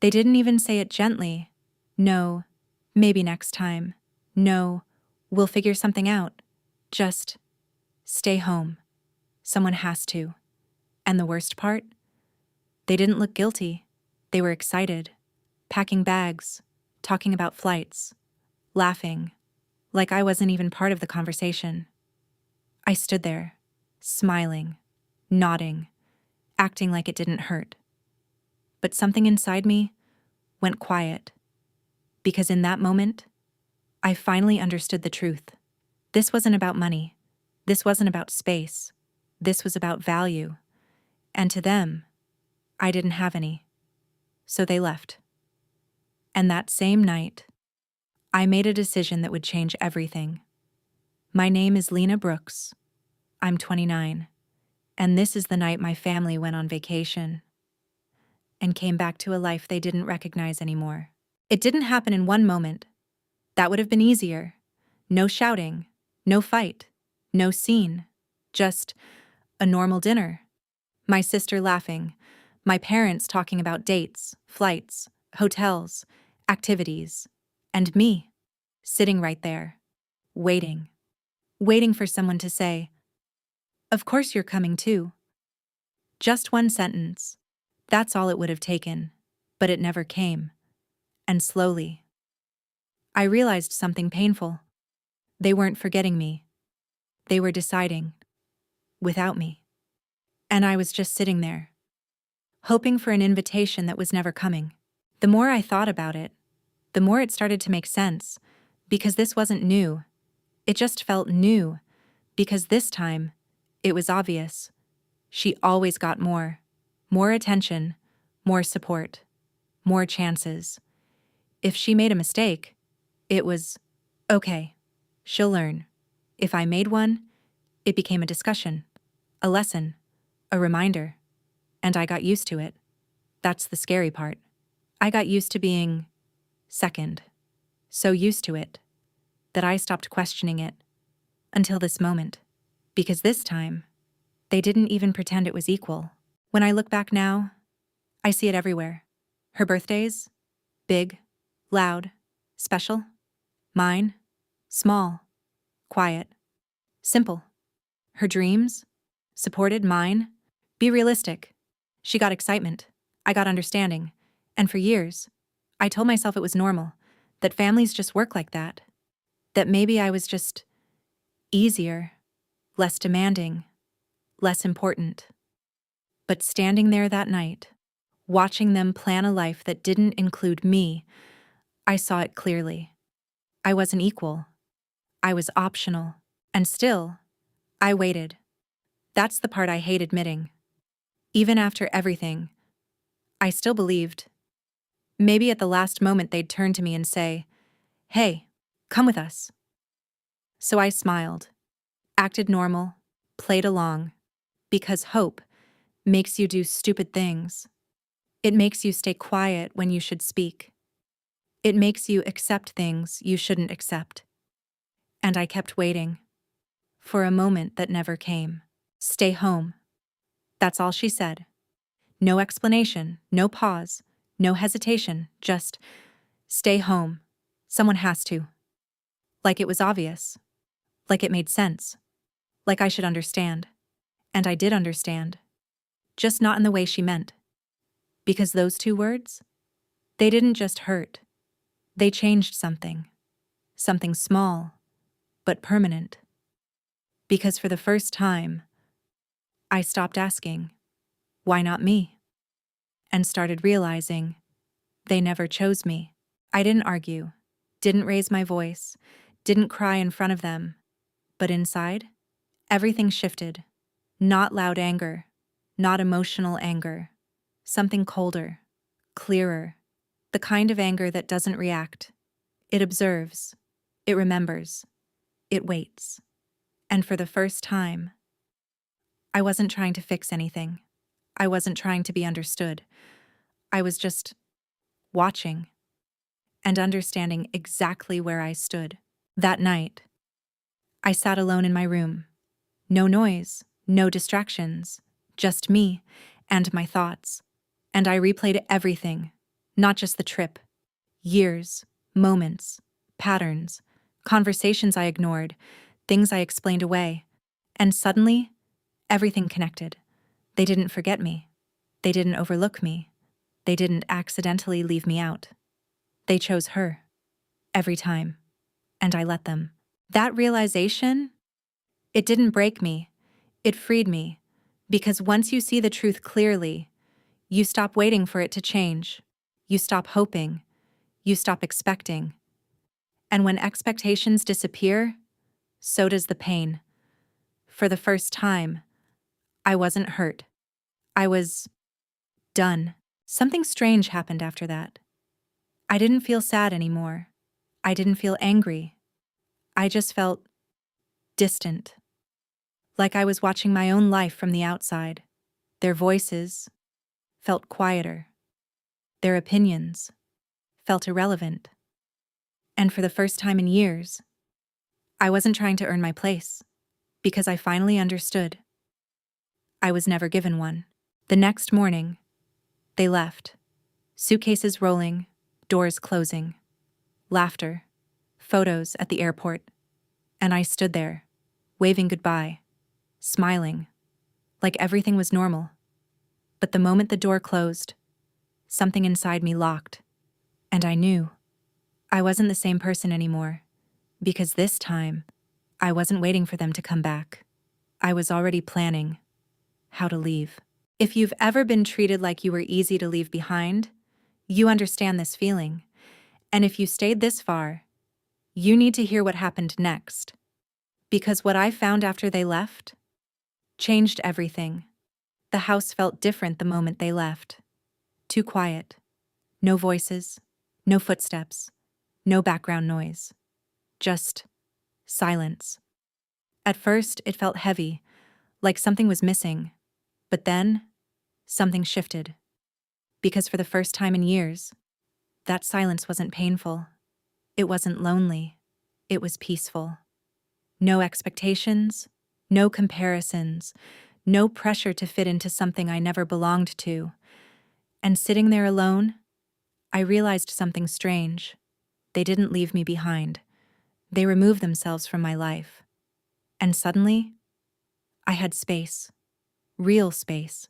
They didn't even say it gently. No, maybe next time. No, we'll figure something out. Just stay home. Someone has to. And the worst part? They didn't look guilty. They were excited, packing bags, talking about flights, laughing, like I wasn't even part of the conversation. I stood there, smiling, nodding, acting like it didn't hurt. But something inside me went quiet, because in that moment, I finally understood the truth. This wasn't about money. This wasn't about space. This was about value. And to them, I didn't have any. So they left. And that same night, I made a decision that would change everything. My name is Lena Brooks. I'm 29. And this is the night my family went on vacation and came back to a life they didn't recognize anymore. It didn't happen in one moment. That would have been easier. No shouting, no fight, no scene. Just a normal dinner. My sister laughing, my parents talking about dates, flights, hotels, activities, and me, sitting right there, waiting for someone to say, "Of course you're coming too." Just one sentence. That's all it would have taken, but it never came. And slowly, I realized something painful. They weren't forgetting me. They were deciding, without me. And I was just sitting there, hoping for an invitation that was never coming. The more I thought about it, the more it started to make sense, because this wasn't new. It just felt new, because this time, it was obvious. She always got more attention, more support, more chances. If she made a mistake, it was, okay, she'll learn. If I made one, it became a discussion, a lesson, a reminder, and I got used to it. That's the scary part. I got used to being second, so used to it, that I stopped questioning it until this moment, because this time, they didn't even pretend it was equal. When I look back now, I see it everywhere. Her birthdays, big, loud, special. Mine, small, quiet, simple. Her dreams, supported. Mine, be realistic. She got excitement, I got understanding, and for years, I told myself it was normal, that families just work like that maybe I was just easier, less demanding, less important. But standing there that night, watching them plan a life that didn't include me, I saw it clearly. I wasn't equal. I was optional. And still, I waited. That's the part I hate admitting. Even after everything, I still believed. Maybe at the last moment they'd turn to me and say, "Hey, come with us." So I smiled, acted normal, played along, because hope makes you do stupid things. It makes you stay quiet when you should speak. It makes you accept things you shouldn't accept. And I kept waiting for a moment that never came. Stay home. That's all she said. No explanation, no pause, no hesitation, just stay home. Someone has to. Like it was obvious. Like it made sense. Like I should understand. And I did understand. Just not in the way she meant. Because those two words, they didn't just hurt. They changed something. Something small, but permanent. Because for the first time, I stopped asking, why not me? And started realizing they never chose me. I didn't argue, didn't raise my voice, didn't cry in front of them. But inside, everything shifted. Not loud anger, not emotional anger. Something colder, clearer. The kind of anger that doesn't react. It observes. It remembers. It waits. And for the first time, I wasn't trying to fix anything. I wasn't trying to be understood. I was just watching and understanding exactly where I stood. That night, I sat alone in my room. No noise, no distractions, just me and my thoughts. And I replayed everything, Not just the trip. Years, moments, patterns, conversations I ignored, things I explained away. And suddenly, everything connected. They didn't forget me. They didn't overlook me. They didn't accidentally leave me out. They chose her. Every time. And I let them. That realization, it didn't break me. It freed me. Because once you see the truth clearly, you stop waiting for it to change. You stop hoping. You stop expecting. And when expectations disappear, so does the pain. For the first time, I wasn't hurt. I was done. Something strange happened after that. I didn't feel sad anymore. I didn't feel angry. I just felt distant. Like I was watching my own life from the outside. Their voices felt quieter. Their opinions felt irrelevant. And for the first time in years, I wasn't trying to earn my place, because I finally understood. I was never given one. The next morning, they left. Suitcases rolling, doors closing, laughter, photos at the airport. And I stood there, waving goodbye, smiling, like everything was normal. But the moment the door closed, something inside me locked. And I knew I wasn't the same person anymore, because this time, I wasn't waiting for them to come back. I was already planning how to leave. If you've ever been treated like you were easy to leave behind, you understand this feeling. And if you stayed this far, you need to hear what happened next. Because what I found after they left changed everything. The house felt different the moment they left. Too quiet. No voices, no footsteps, no background noise. Just silence. At first, it felt heavy, like something was missing. But then, something shifted. Because for the first time in years, that silence wasn't painful. It wasn't lonely. It was peaceful. No expectations, no comparisons, no pressure to fit into something I never belonged to. And sitting there alone, I realized something strange. They didn't leave me behind. They removed themselves from my life. And suddenly, I had space, real space,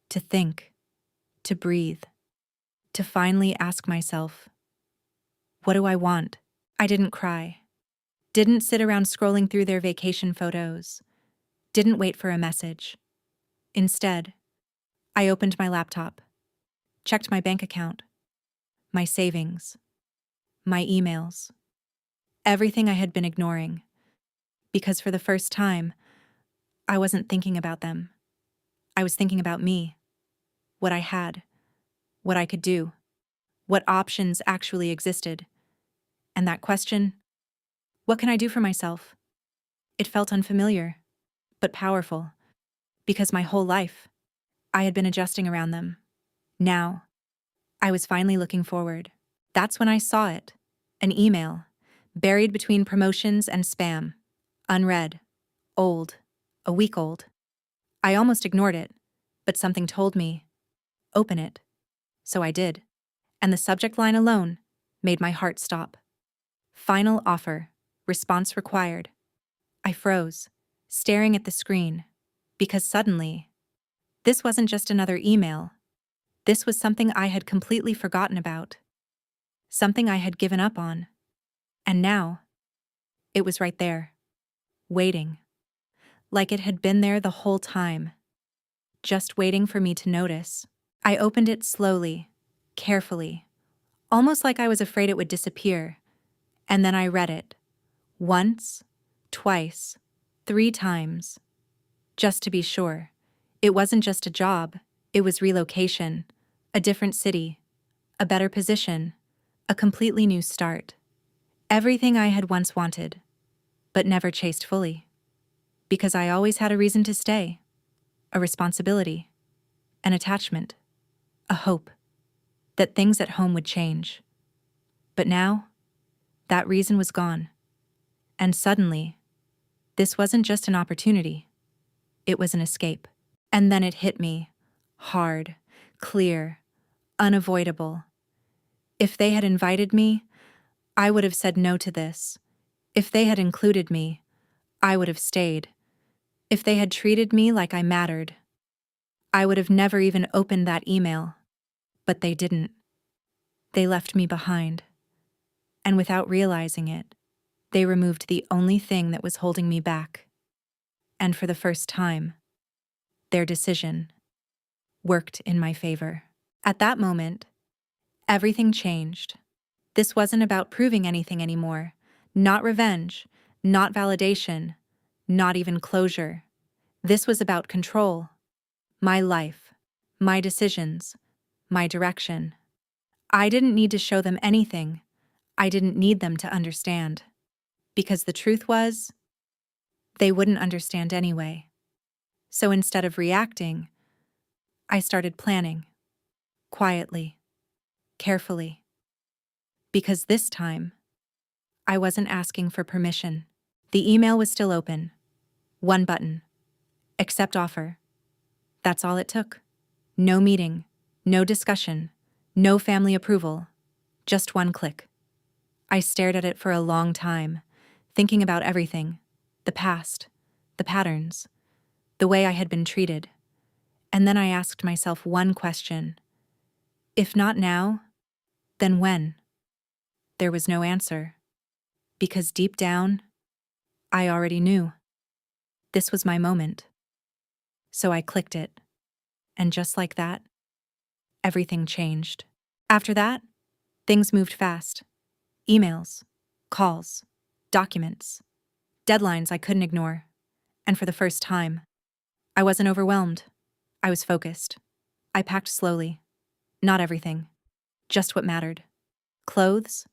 to think, to breathe, to finally ask myself, what do I want? I didn't cry, didn't sit around scrolling through their vacation photos, didn't wait for a message. Instead, I opened my laptop, checked my bank account, my savings, my emails, everything I had been ignoring, because for the first time, I wasn't thinking about them. I was thinking about me, what I had, what I could do, what options actually existed. And that question, what can I do for myself? It felt unfamiliar, but powerful, because my whole life, I had been adjusting around them. Now, I was finally looking forward. That's when I saw it, an email, buried between promotions and spam, unread, old, a week old. I almost ignored it, but something told me, open it. So I did, and the subject line alone made my heart stop. Final offer, response required. I froze, staring at the screen, because suddenly, this wasn't just another email. This was something I had completely forgotten about, something I had given up on. And now, it was right there, waiting, like it had been there the whole time, just waiting for me to notice. I opened it slowly, carefully, almost like I was afraid it would disappear, and then I read it, once, twice, 3 times, just to be sure. It wasn't just a job, it was relocation, a different city, a better position, a completely new start. Everything I had once wanted, but never chased fully. Because I always had a reason to stay, a responsibility, an attachment, a hope that things at home would change. But now, that reason was gone. And suddenly, this wasn't just an opportunity, it was an escape. And then it hit me, hard, clear, unavoidable. If they had invited me, I would have said no to this. If they had included me, I would have stayed. If they had treated me like I mattered, I would have never even opened that email. But they didn't. They left me behind. And without realizing it, they removed the only thing that was holding me back. And for the first time, their decision worked in my favor. At that moment, everything changed. This wasn't about proving anything anymore. Not revenge, not validation, not even closure. This was about control. My life, my decisions, my direction. I didn't need to show them anything. I didn't need them to understand. Because the truth was, they wouldn't understand anyway. So instead of reacting, I started planning. Quietly. Carefully. Because this time, I wasn't asking for permission. The email was still open. One button. Accept offer. That's all it took. No meeting, no discussion, no family approval. Just one click. I stared at it for a long time, thinking about everything. The past, the patterns, the way I had been treated. And then I asked myself one question. If not now, then when? There was no answer. Because deep down, I already knew. This was my moment. So I clicked it. And just like that, everything changed. After that, things moved fast. Emails, calls, documents, deadlines I couldn't ignore. And for the first time, I wasn't overwhelmed. I was focused. I packed slowly. Not everything. Just what mattered. Clothes,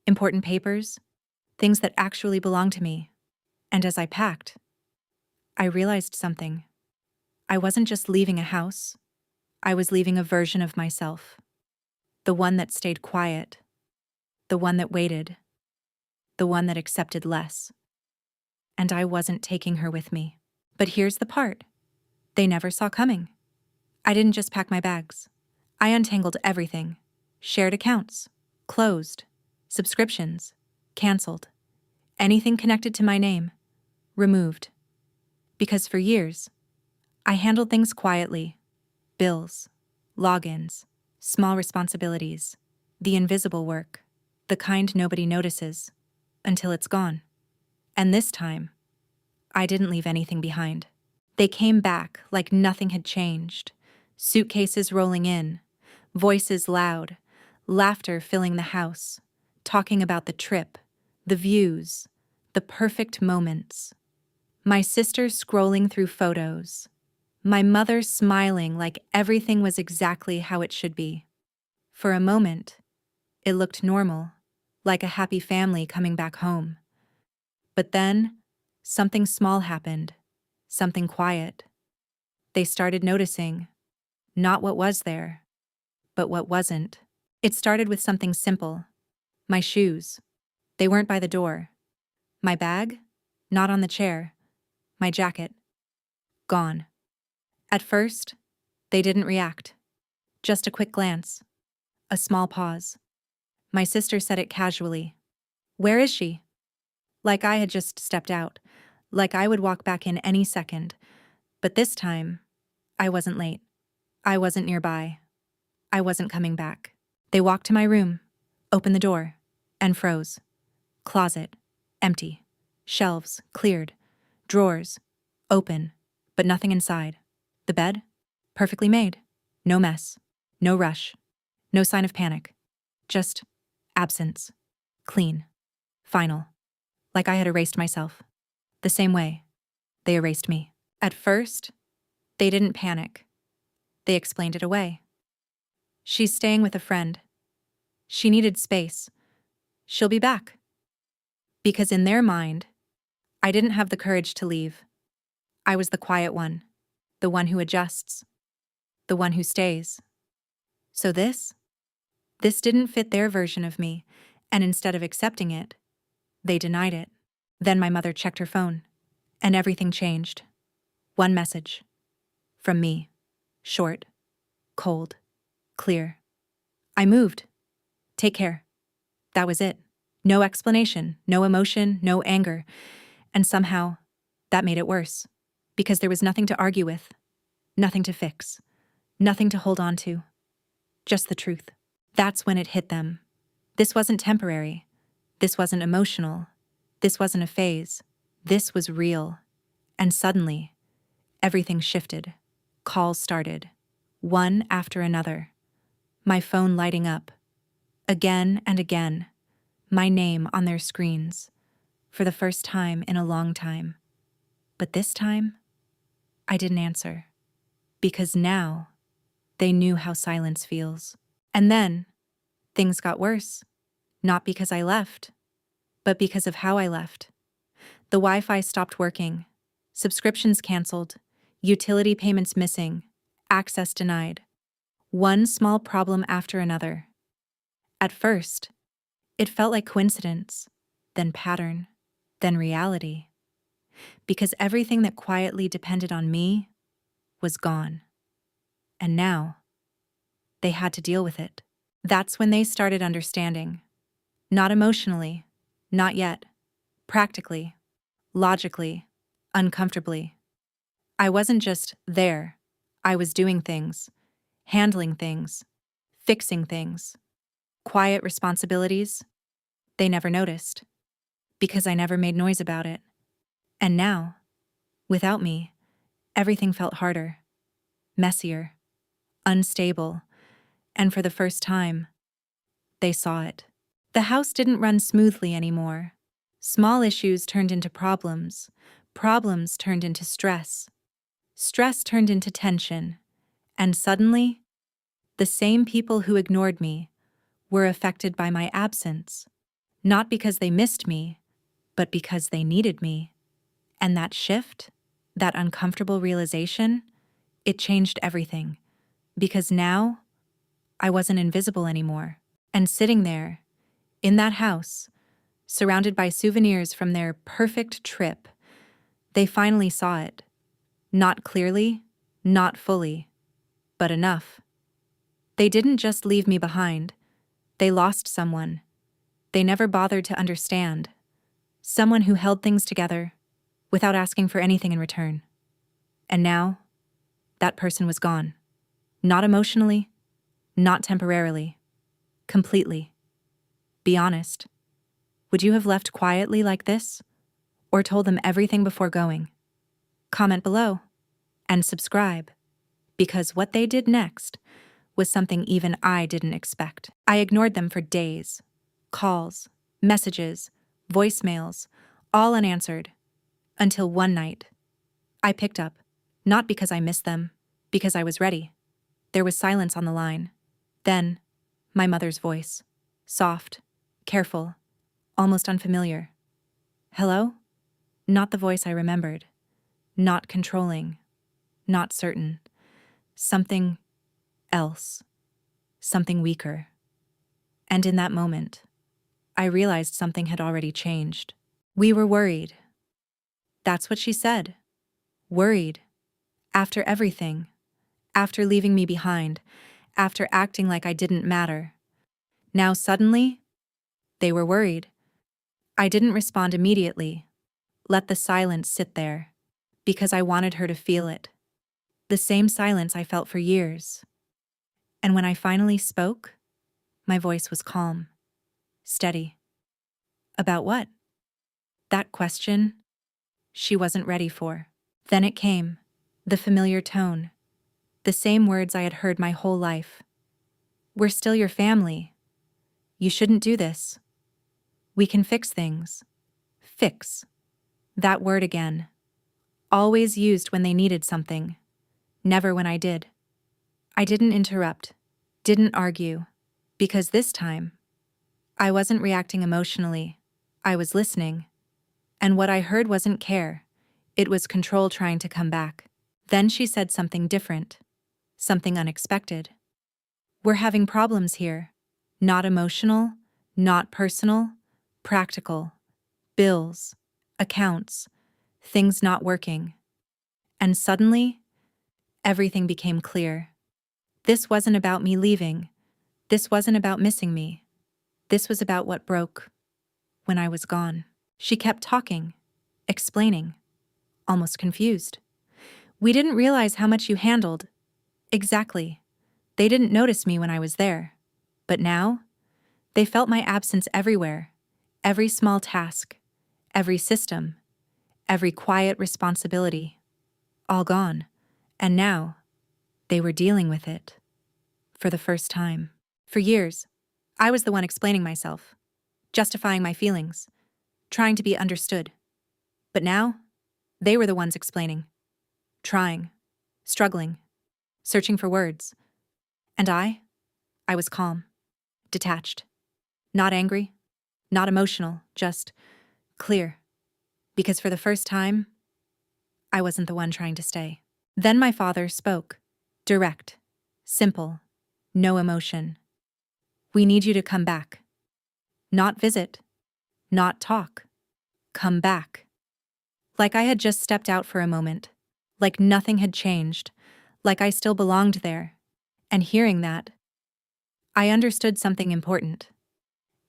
important papers, things that actually belonged to me. And as I packed, I realized something. I wasn't just leaving a house. I was leaving a version of myself. The one that stayed quiet. The one that waited. The one that accepted less. And I wasn't taking her with me. But here's the part they never saw coming. I didn't just pack my bags. I untangled everything. Shared accounts. Closed. Subscriptions. Canceled. Anything connected to my name. Removed. Because for years, I handled things quietly. Bills. Logins. Small responsibilities. The invisible work. The kind nobody notices. Until it's gone. And this time, I didn't leave anything behind. They came back like nothing had changed. Suitcases rolling in. Voices loud. Laughter filling the house. Talking about the trip. The views. The perfect moments. My sister scrolling through photos. My mother smiling like everything was exactly how it should be. For a moment, it looked normal, like a happy family coming back home. But then, something small happened, something quiet. They started noticing, not what was there, but what wasn't. It started with something simple. My shoes. They weren't by the door. My bag? Not on the chair. My jacket. Gone. At first, they didn't react. Just a quick glance. A small pause. My sister said it casually. Where is she? Like I had just stepped out. Like I would walk back in any second. But this time, I wasn't late. I wasn't nearby. I wasn't coming back. They walked to my room, opened the door, and froze. Closet. Empty. Shelves. Cleared. Drawers. Open. But nothing inside. The bed? Perfectly made. No mess. No rush. No sign of panic. Just absence. Clean. Final. Like I had erased myself. The same way they erased me. At first, they didn't panic. They explained it away. She's staying with a friend. She needed space. She'll be back. Because in their mind, I didn't have the courage to leave. I was the quiet one. The one who adjusts. The one who stays. So this didn't fit their version of me, and instead of accepting it, they denied it. Then my mother checked her phone, and everything changed. One message. From me. Short. Cold. Clear. I moved. Take care. That was it. No explanation, no emotion, no anger. And somehow, that made it worse. Because there was nothing to argue with, nothing to fix, nothing to hold on to. Just the truth. That's when it hit them. This wasn't temporary. This wasn't emotional. This wasn't a phase. This was real. And suddenly, everything shifted. Calls started. One after another. My phone lighting up. Again and again. My name on their screens. For the first time in a long time. But this time, I didn't answer. Because now, they knew how silence feels. And then, things got worse. Not because I left, but because of how I left. The Wi-Fi stopped working. Subscriptions canceled. Utility payments missing. Access denied. One small problem after another. At first, it felt like coincidence, then pattern, then reality. Because everything that quietly depended on me was gone. And now, they had to deal with it. That's when they started understanding. Not emotionally, not yet. Practically, logically, uncomfortably. I wasn't just there. I was doing things, handling things, fixing things. Quiet responsibilities. They never noticed. Because I never made noise about it. And now, without me, everything felt harder, messier, unstable, and for the first time, they saw it. The house didn't run smoothly anymore. Small issues turned into problems. Problems turned into stress. Stress turned into tension. And suddenly, the same people who ignored me were affected by my absence. Not because they missed me, but because they needed me. And that shift, that uncomfortable realization, it changed everything. Because now, I wasn't invisible anymore. And sitting there, in that house, surrounded by souvenirs from their perfect trip, they finally saw it. Not clearly, not fully, but enough. They didn't just leave me behind. They lost someone. They never bothered to understand. Someone who held things together without asking for anything in return. And now, that person was gone. Not emotionally, not temporarily, completely. Be honest. Would you have left quietly like this? Or told them everything before going? Comment below and subscribe, because what they did next was something even I didn't expect. I ignored them for days. Calls, messages, voicemails, all unanswered. Until one night, I picked up, not because I missed them, because I was ready. There was silence on the line. Then, my mother's voice. Soft, careful, almost unfamiliar. Hello? Not the voice I remembered. Not controlling. Not certain. Something else. Something weaker. And in that moment, I realized something had already changed. We were worried. That's what she said. Worried. After everything. After leaving me behind. After acting like I didn't matter. Now suddenly, they were worried. I didn't respond immediately. Let the silence sit there. Because I wanted her to feel it. The same silence I felt for years. And when I finally spoke, my voice was calm. Steady. About what? That question, she wasn't ready for. Then it came. The familiar tone. The same words I had heard my whole life. We're still your family. You shouldn't do this. We can fix things. Fix. That word again. Always used when they needed something. Never when I did. I didn't interrupt. Didn't argue. Because this time, I wasn't reacting emotionally. I was listening. And what I heard wasn't care. It was control trying to come back. Then she said something different. Something unexpected. We're having problems here. Not emotional, not personal, practical. Bills, accounts, things not working. And suddenly, everything became clear. This wasn't about me leaving. This wasn't about missing me. This was about what broke when I was gone. She kept talking, explaining, almost confused. We didn't realize how much you handled. Exactly. They didn't notice me when I was there. But now, they felt my absence everywhere. Every small task, every system, every quiet responsibility. All gone. And now, they were dealing with it. For the first time. For years, I was the one explaining myself, justifying my feelings, trying to be understood. But now, they were the ones explaining, trying, struggling, searching for words. And I was calm, detached, not angry, not emotional, just clear. Because for the first time, I wasn't the one trying to stay. Then my father spoke, direct, simple, no emotion. We need you to come back. Not visit, not talk. Come back. Like I had just stepped out for a moment, like nothing had changed, like I still belonged there. And hearing that, I understood something important.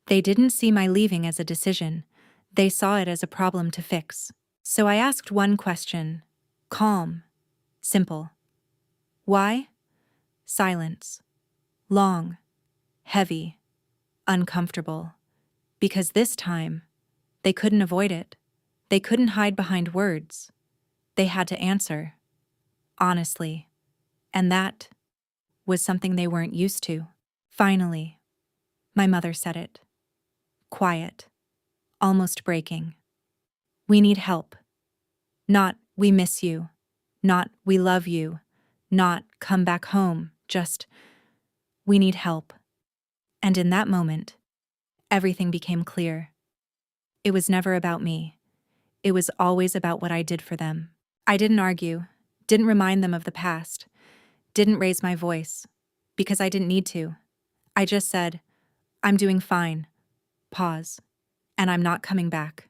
They didn't see my leaving as a decision, they saw it as a problem to fix. So I asked one question, calm, simple. Why? Silence. Long, heavy, uncomfortable. Because this time, they couldn't avoid it. They couldn't hide behind words. They had to answer. Honestly. And that was something they weren't used to. Finally, my mother said it. Quiet. Almost breaking. We need help. Not, we miss you. Not, we love you. Not, come back home. Just, we need help. And in that moment, everything became clear. It was never about me. It was always about what I did for them. I didn't argue, didn't remind them of the past, didn't raise my voice, because I didn't need to. I just said, I'm doing fine. Pause. And I'm not coming back.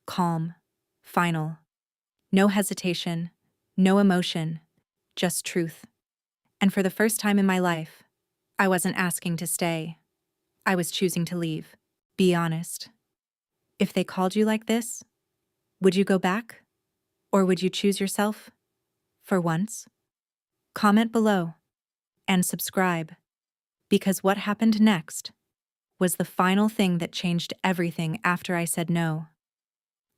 Calm. Final. No hesitation. No emotion. Just truth. And for the first time in my life, I wasn't asking to stay. I was choosing to leave. Be honest. If they called you like this, would you go back? Or would you choose yourself? For once? Comment below. And subscribe. Because what happened next was the final thing that changed everything after I said no.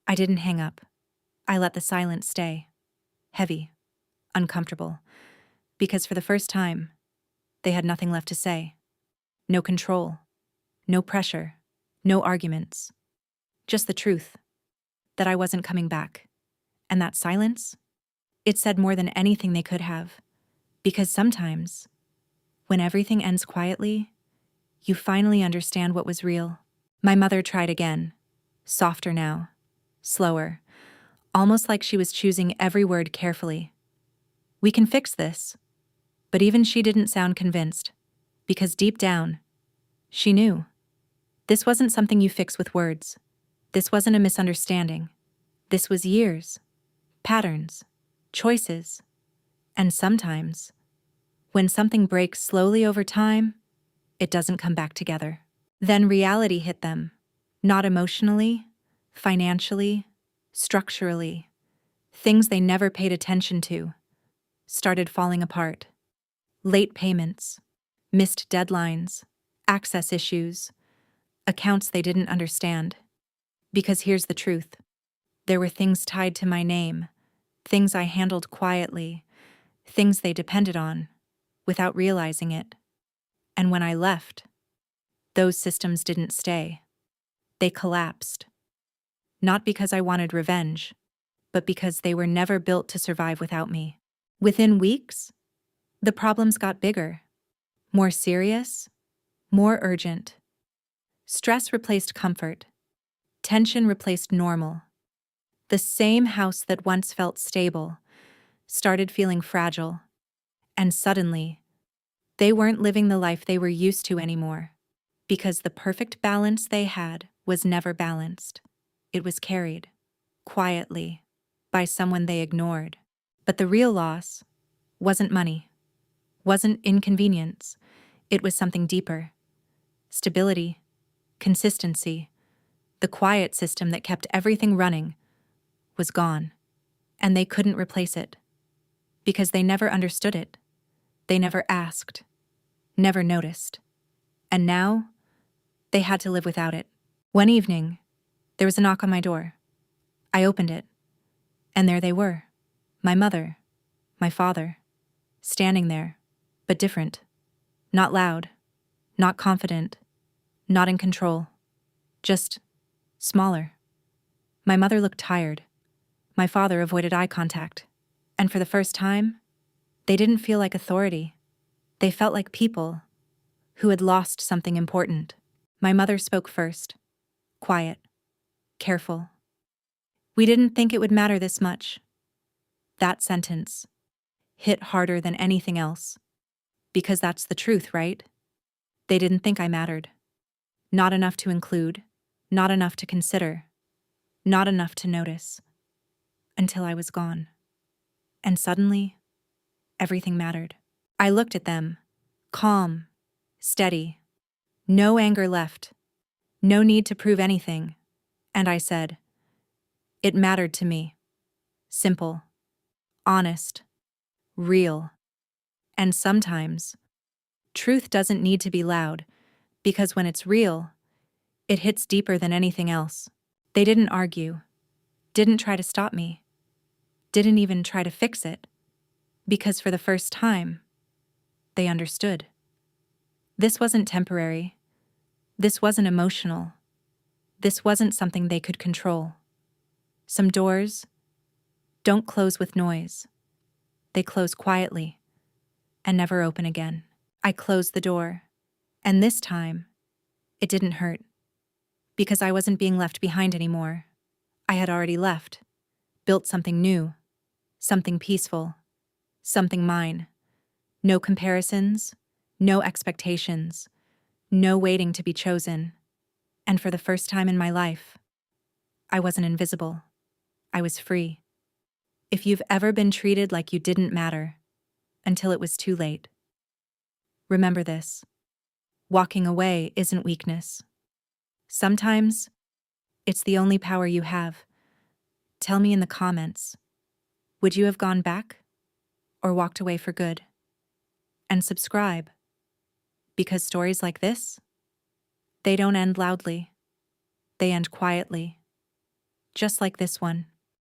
I didn't hang up. I let the silence stay. Heavy. Uncomfortable. Because for the first time, they had nothing left to say. No control. No pressure. No arguments. Just the truth. That I wasn't coming back. And that silence? It said more than anything they could have. Because sometimes, when everything ends quietly, you finally understand what was real. My mother tried again. Softer now. Slower. Almost like she was choosing every word carefully. We can fix this. But even she didn't sound convinced. Because deep down, she knew. This wasn't something you fix with words. This wasn't a misunderstanding. This was years. Patterns. Choices. And sometimes, when something breaks slowly over time, it doesn't come back together. Then reality hit them. Not emotionally, financially, structurally. Things they never paid attention to started falling apart. Late payments, missed deadlines, access issues, accounts they didn't understand. Because here's the truth. There were things tied to my name, things I handled quietly, things they depended on, without realizing it. And when I left, those systems didn't stay. They collapsed. Not because I wanted revenge, but because they were never built to survive without me. Within weeks, the problems got bigger, more serious, more urgent. Stress replaced comfort. Tension replaced normal. The same house that once felt stable started feeling fragile. And suddenly, they weren't living the life they were used to anymore. Because the perfect balance they had was never balanced. It was carried, quietly, by someone they ignored. But the real loss wasn't money, wasn't inconvenience. It was something deeper. Stability, Consistency, the quiet system that kept everything running, was gone. And they couldn't replace it. Because they never understood it. They never asked. Never noticed. And now, they had to live without it. One evening, there was a knock on my door. I opened it. And there they were. My mother, my father, standing there, but different. Not loud, not confident, not in control. Just smaller. My mother looked tired. My father avoided eye contact. And for the first time, they didn't feel like authority. They felt like people who had lost something important. My mother spoke first. Quiet. Careful. We didn't think it would matter this much. That sentence hit harder than anything else. Because that's the truth, right? They didn't think I mattered. Not enough to include. Not enough to consider. Not enough to notice. Until I was gone. And suddenly, everything mattered. I looked at them. Calm. Steady. No anger left. No need to prove anything. And I said, it mattered to me. Simple. Honest. Real. And sometimes, truth doesn't need to be loud, because when it's real, it hits deeper than anything else. They didn't argue. Didn't try to stop me. Didn't even try to fix it. Because for the first time, they understood. This wasn't temporary. This wasn't emotional. This wasn't something they could control. Some doors don't close with noise. They close quietly and never open again. I closed the door, and this time, it didn't hurt. Because I wasn't being left behind anymore. I had already left, built something new, something peaceful, something mine. No comparisons, no expectations, no waiting to be chosen. And for the first time in my life, I wasn't invisible. I was free. If you've ever been treated like you didn't matter, until it was too late, remember this. Walking away isn't weakness. Sometimes, it's the only power you have. Tell me in the comments, would you have gone back or walked away for good? And subscribe, because stories like this, they don't end loudly. They end quietly, just like this one.